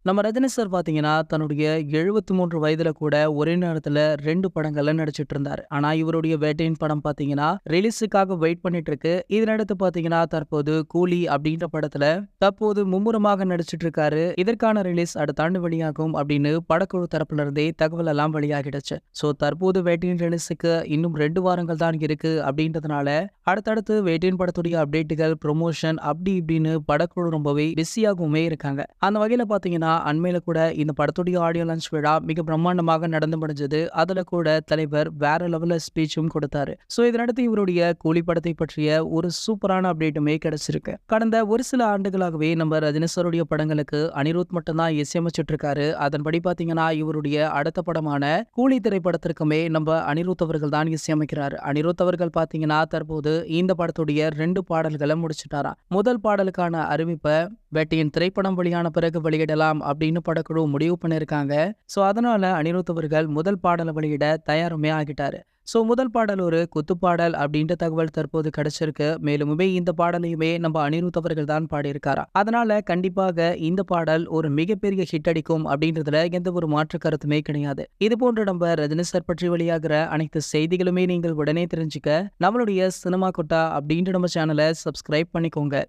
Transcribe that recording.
நம்ம ரஜினி சார் பார்த்தீங்கன்னா, தன்னுடைய 73 வயதில கூட ஒரே நேரத்தில 2 படங்கள்ல நடிச்சிட்டு இருந்தாரு. ஆனா, இவருடைய வேட்டையன் படம் பார்த்தீங்கன்னா, ரிலீஸுக்காக வெயிட் பண்ணிட்டு இருக்கு. இதனடுத்து பார்த்தீங்கன்னா, தற்போது கூலி அப்படின்ற படத்தில தற்போது மும்முரமாக நடிச்சிட்டு இருக்காரு. இதற்கான ரிலீஸ் அடுத்த ஆண்டு வெளியாகும் அப்படின்னு படக்குழு தரப்புல இருந்தே தகவல் எல்லாம் வெளியாகிடுச்சு. தற்போது வேட்டையன் ரிலீஸுக்கு இன்னும் 2 வாரங்கள் தான் இருக்கு அப்படின்றதுனால, அடுத்தடுத்து வேட்டையன் படத்துடைய அப்டேட்டுகள், ப்ரமோஷன் அப்படி இப்படின்னு படக்குழு ரொம்பவே பிஸியாகவுமே இருக்காங்க. அந்த வகையில பார்த்தீங்கன்னா, அண்மையில கூட இந்த படத்துடைய ஆடியோ லான்ச் விழா மிக பிரம்மாண்டமாக நடந்து முடிஞ்சது. அதுல கூட தலைவர் வேற லெவல்ல ஸ்பீச்சும் கொடுத்தாரு. இதனடுத்து இவருடைய கூலி படத்தை பற்றிய ஒரு சூப்பரான அப்டேட்டுமே கிடைச்சிருக்கு. கடந்த ஒரு சில ஆண்டுகளாகவே நம்ம ரஜினி சாருடைய படங்களுக்கு அனிருத் மட்டும்தான் இசையமைச்சிட்டு இருக்காரு. அதன்படி பாத்தீங்கன்னா, இவருடைய அடுத்த படமான கூலி திரைப்படத்திற்குமே நம்ம அனிருத் அவர்கள் தான் இசையமைக்கிறாரு. அனிருத் அவர்கள் பாத்தீங்கன்னா, தற்போது இந்த படத்துடைய 2 பாடல்களை முடிச்சிட்டாராம். முதல் பாடலுக்கான அறிவிப்பை வேட்டையன் திரைப்படம் வெளியான பிறகு வெளியிடலாம் அப்படின்னு படக்குழு முடிவு பண்ணிருக்காங்க. அதனால அனிருத் அவர்கள் முதல் பாடலை வெளியிட தயாருமே ஆகிட்டாரு. முதல் பாடல் ஒரு குத்துப்பாடல் அப்படின்ற தகவல் தற்போது கிடைச்சிருக்கு. மேலுமே இந்த பாடலையுமே நம்ம அனிருத் அவர்கள் தான் பாடியிருக்காரா. அதனால கண்டிப்பாக இந்த பாடல் ஒரு மிகப்பெரிய ஹிட் அடிக்கும் அப்படின்றதுல எந்த ஒரு மாற்று கருத்துமே கிடையாது. இது போன்ற நம்ம ரஜினி சார் பற்றி வெளியாகிற அனைத்து செய்திகளுமே நீங்கள் உடனே தெரிஞ்சுக்க நம்மளுடைய சினிமா கொட்டா அப்படின்ற நம்ம சேனலை சப்ஸ்கிரைப் பண்ணிக்கோங்க.